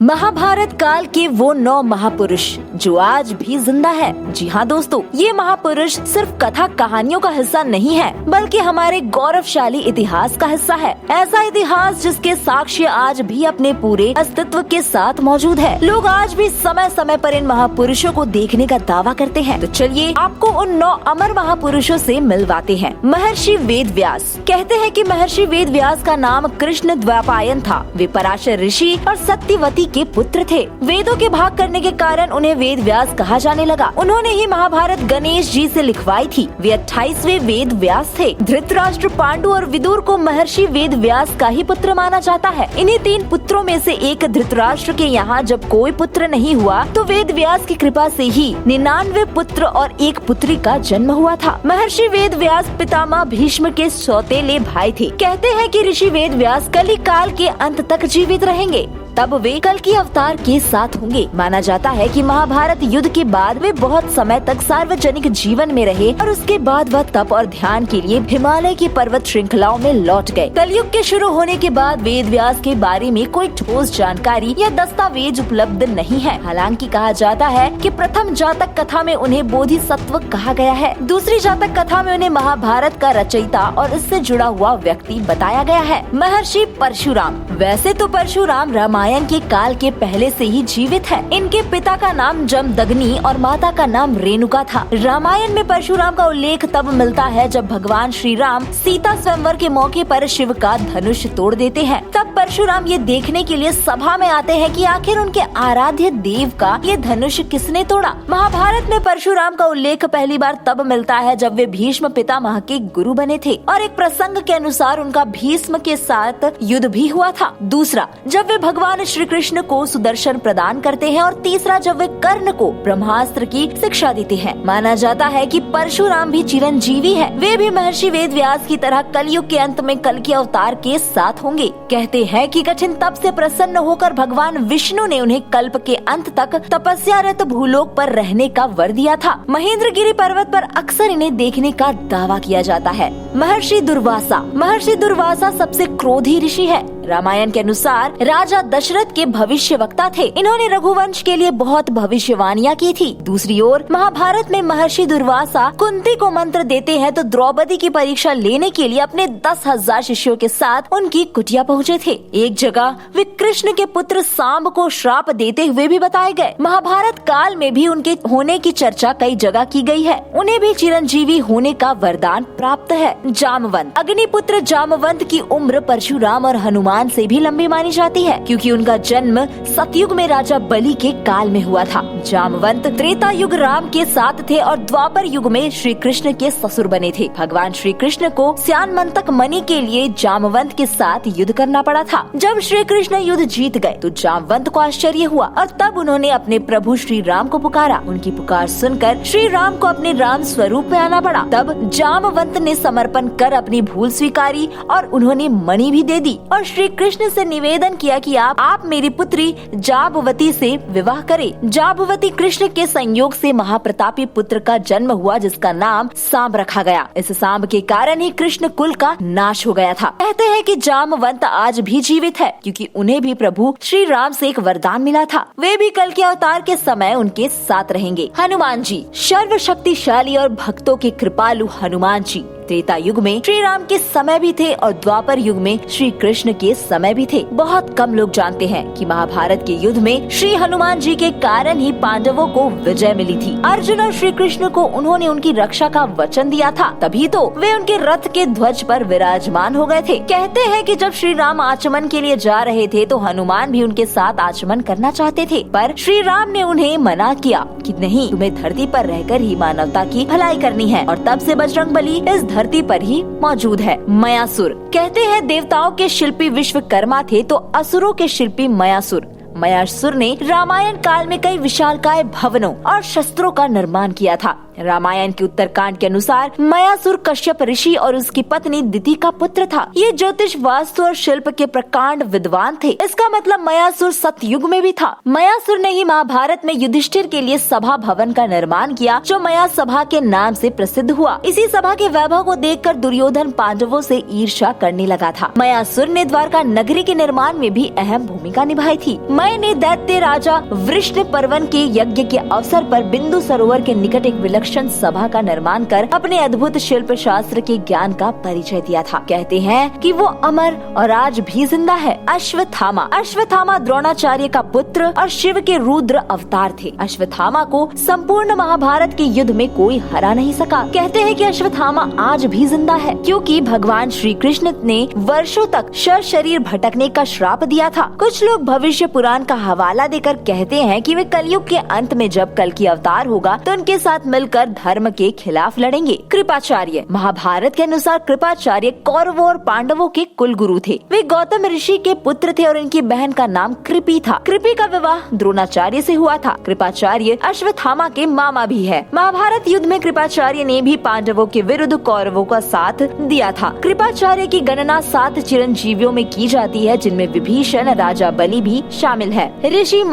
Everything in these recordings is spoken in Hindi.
महाभारत काल के वो 9 महापुरुष जो आज भी जिंदा है। जी हाँ दोस्तों, ये महापुरुष सिर्फ कथा कहानियों का हिस्सा नहीं है, बल्कि हमारे गौरवशाली इतिहास का हिस्सा है। ऐसा इतिहास जिसके साक्ष्य आज भी अपने पूरे अस्तित्व के साथ मौजूद है। लोग आज भी समय समय पर इन महापुरुषों को देखने का दावा करते हैं। तो चलिए आपको उन 9 अमर महापुरुषों से मिलवाते हैं। महर्षि वेद व्यास। कहते हैं कि महर्षि वेद व्यास का नाम कृष्ण द्वैपायन था। वे पराशर ऋषि और सत्यवती के पुत्र थे। वेदों के भाग करने के कारण उन्हें वेद व्यास कहा जाने लगा। उन्होंने ही महाभारत गणेश जी से लिखवाई थी। वे 28वें वेद व्यास थे। धृतराष्ट्र, पांडु और विदुर को महर्षि वेद व्यास का ही पुत्र माना जाता है। इन्हीं 3 पुत्रों में से एक धृतराष्ट्र के यहाँ जब कोई पुत्र नहीं हुआ तो वेद व्यास की कृपा से ही 99 पुत्र और 1 पुत्री का जन्म हुआ था। महर्षि वेद व्यास पितामह भीष्म के सौतेले भाई थे। कहते हैं कि ऋषि वेद व्यास कली काल के अंत तक जीवित रहेंगे, तब वे कल की अवतार के साथ होंगे। माना जाता है कि महाभारत युद्ध के बाद वे बहुत समय तक सार्वजनिक जीवन में रहे और उसके बाद वह तप और ध्यान के लिए हिमालय की पर्वत श्रृंखलाओं में लौट गए। कलयुग के शुरू होने के बाद वेद व्यास के बारे में कोई ठोस जानकारी या दस्तावेज उपलब्ध नहीं है। हालांकि कहा जाता है कि प्रथम जातक कथा में उन्हें बोधिसत्व कहा गया है। दूसरी जातक कथा में उन्हें महाभारत का रचयिता और इससे जुड़ा हुआ व्यक्ति बताया गया है। महर्षि परशुराम। वैसे तो परशुराम रामायण के काल के पहले से ही जीवित है। इनके पिता का नाम जमदग्नि और माता का नाम रेणुका था। रामायण में परशुराम का उल्लेख तब मिलता है जब भगवान श्री राम सीता स्वयंवर के मौके पर शिव का धनुष तोड़ देते हैं। तब परशुराम ये देखने के लिए सभा में आते हैं कि आखिर उनके आराध्य देव का ये धनुष किसने तोड़ा। महाभारत में परशुराम का उल्लेख पहली बार तब मिलता है जब वे भीष्म पितामह के गुरु बने थे और एक प्रसंग के अनुसार उनका भीष्म के साथ युद्ध भी हुआ था। दूसरा, जब वे भगवान श्री कृष्ण को सुदर्शन प्रदान करते हैं और तीसरा, जब वे कर्ण को ब्रह्मास्त्र की शिक्षा देते हैं। माना जाता है कि परशुराम भी चिरंजीवी है। वे भी महर्षि वेद व्यास की तरह कलयुग के अंत में कल के अवतार के साथ होंगे। कहते हैं कि कठिन तप से प्रसन्न होकर भगवान विष्णु ने उन्हें कल्प के अंत तक तपस्यारत भूलोक पर रहने का वर दिया था। महेंद्रगिरी पर्वत पर अक्सर इन्हें देखने का दावा किया जाता है। महर्षि दुर्वासा। महर्षि दुर्वासा सबसे क्रोधी ऋषि है। रामायण के अनुसार राजा दशरथ के भविष्यवक्ता थे। इन्होंने रघुवंश के लिए बहुत भविष्यवाणियां की थी। दूसरी ओर महाभारत में महर्षि दुर्वासा कुंती को मंत्र देते हैं तो द्रौपदी की परीक्षा लेने के लिए अपने 10,000 शिष्यों के साथ उनकी कुटिया पहुँचे थे। एक जगह वे कृष्ण के पुत्र सांब को श्राप देते हुए भी बताए गए। महाभारत काल में भी उनके होने की चर्चा कई जगह की गई है। उन्हें भी चिरंजीवी होने का वरदान प्राप्त है। जामवंत। अग्निपुत्र जामवंत की उम्र परशुराम और हनुमान से भी लंबी मानी जाती है, क्योंकि उनका जन्म सतयुग में राजा बलि के काल में हुआ था। जामवंत त्रेता युग राम के साथ थे और द्वापर युग में श्री कृष्ण के ससुर बने थे। भगवान श्री कृष्ण को स्यानमंतक मणि के लिए जामवंत के साथ युद्ध करना पड़ा था। जब श्री कृष्ण युद्ध जीत गए तो जामवंत को आश्चर्य हुआ और तब उन्होंने अपने प्रभु श्री राम को पुकारा। उनकी पुकार सुनकर श्री राम को अपने राम स्वरूप में आना पड़ा। तब जामवंत ने समर्पण कर अपनी भूल स्वीकारी और उन्होंने मणि भी दे दी और श्री कृष्ण से निवेदन किया कि आप मेरी पुत्री जाबवती से विवाह करें। जाबवती कृष्ण के संयोग से महाप्रतापी पुत्र का जन्म हुआ, जिसका नाम सांब रखा गया। इस सांब के कारण ही कृष्ण कुल का नाश हो गया था। कहते हैं कि जामवंत आज भी जीवित है, क्योंकि उन्हें भी प्रभु श्री राम से एक वरदान मिला था। वे भी कल के अवतार के समय उनके साथ रहेंगे। हनुमान जी। सर्वशक्तिशाली और भक्तों के कृपालु हनुमान जी त्रेता युग में श्री राम के समय भी थे और द्वापर युग में श्री कृष्ण के समय भी थे। बहुत कम लोग जानते हैं कि महाभारत के युद्ध में श्री हनुमान जी के कारण ही पांडवों को विजय मिली थी। अर्जुन और श्री कृष्ण को उन्होंने उनकी रक्षा का वचन दिया था, तभी तो वे उनके रथ के ध्वज पर विराजमान हो गए थे। कहते हैं कि जब श्री राम आचमन के लिए जा रहे थे तो हनुमान भी उनके साथ आचमन करना चाहते थे, पर श्री राम ने उन्हें मना किया कि नहीं, तुम्हें धरती पर रहकर ही मानवता की भलाई करनी है। और तब से बजरंगबली इस धरती पर ही मौजूद है। मयासुर। कहते हैं देवताओं के शिल्पी विश्वकर्मा थे तो असुरों के शिल्पी मयासुर। मयासुर ने रामायण काल में कई विशालकाय भवनों और शस्त्रों का निर्माण किया था। रामायण के उत्तरकांड के अनुसार मयासुर कश्यप ऋषि और उसकी पत्नी दिति का पुत्र था। ये ज्योतिष, वास्तु और शिल्प के प्रकांड विद्वान थे। इसका मतलब मयासुर सतयुग में भी था। मयासुर ने ही महाभारत में युधिष्ठिर के लिए सभा भवन का निर्माण किया, जो मया सभा के नाम से प्रसिद्ध हुआ। इसी सभा के वैभव को देखकर दुर्योधन पांडवों से ईर्ष्या करने लगा था। मयासुर ने द्वारका नगरी के निर्माण में भी अहम भूमिका निभाई थी। मय ने दैत्य राजा वृष्ण पर्वन के यज्ञ के अवसर पर बिंदु सरोवर के निकट एक विलक्षण सभा का निर्माण कर अपने अद्भुत शिल्प शास्त्र के ज्ञान का परिचय दिया था। कहते हैं कि वो अमर और आज भी जिंदा है। अश्वत्थामा द्रोणाचार्य का पुत्र और शिव के रुद्र अवतार थे। अश्वत्थामा को संपूर्ण महाभारत के युद्ध में कोई हरा नहीं सका। कहते हैं कि अश्वत्थामा आज भी जिंदा है, क्योंकि भगवान श्री कृष्ण ने वर्षों तक शरीर भटकने का श्राप दिया था। कुछ लोग भविष्य पुराण का हवाला देकर कहते हैं कि वे कलयुग के अंत में जब कल की अवतार होगा तो उनके साथ मिलकर धर्म के खिलाफ लड़ेंगे। कृपाचार्य, महाभारत के अनुसार कृपाचार्य कौरवों और पांडवों के कुल गुरु थे। वे गौतम ऋषि के पुत्र थे और इनकी बहन का नाम कृपी था। कृपी का विवाह द्रोणाचार्य से हुआ था। कृपाचार्य अश्वत्थामा के मामा भी है। महाभारत युद्ध में कृपाचार्य ने भी पांडवों के विरुद्ध कौरवों का साथ दिया था। कृपाचार्य की गणना 7 चिरंजीवियों में की जाती है, जिनमें विभीषण, राजा बलि भी शामिल है। ऋषि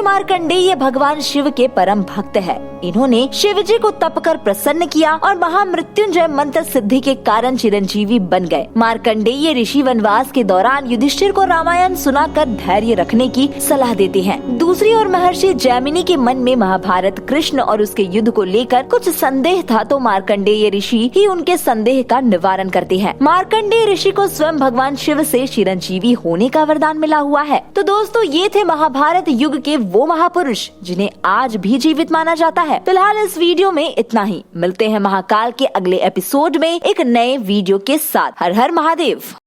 मार्कंडेय भगवान शिव के परम भक्त है। इन्होंने शिव जी को तप कर प्रसन्न किया और महामृत्युंजय मंत्र सिद्धि के कारण चिरंजीवी बन गए। मार्कंडेय ऋषि वनवास के दौरान युधिष्ठिर को रामायण सुनाकर धैर्य रखने की सलाह देते हैं। दूसरी ओर महर्षि जैमिनी के मन में महाभारत, कृष्ण और उसके युद्ध को लेकर कुछ संदेह था, तो मार्कंडेय ऋषि ही उनके संदेह का निवारण करते हैं। मार्कंडेय ऋषि को स्वयं भगवान शिव से चिरंजीवी होने का वरदान मिला हुआ है। तो दोस्तों, ये थे महाभारत युग के वो महापुरुष जिन्हें आज भी जीवित माना जाता है। फिलहाल इस वीडियो में इतना ही। मिलते हैं महाकाल के अगले एपिसोड में एक नए वीडियो के साथ। हर हर महादेव।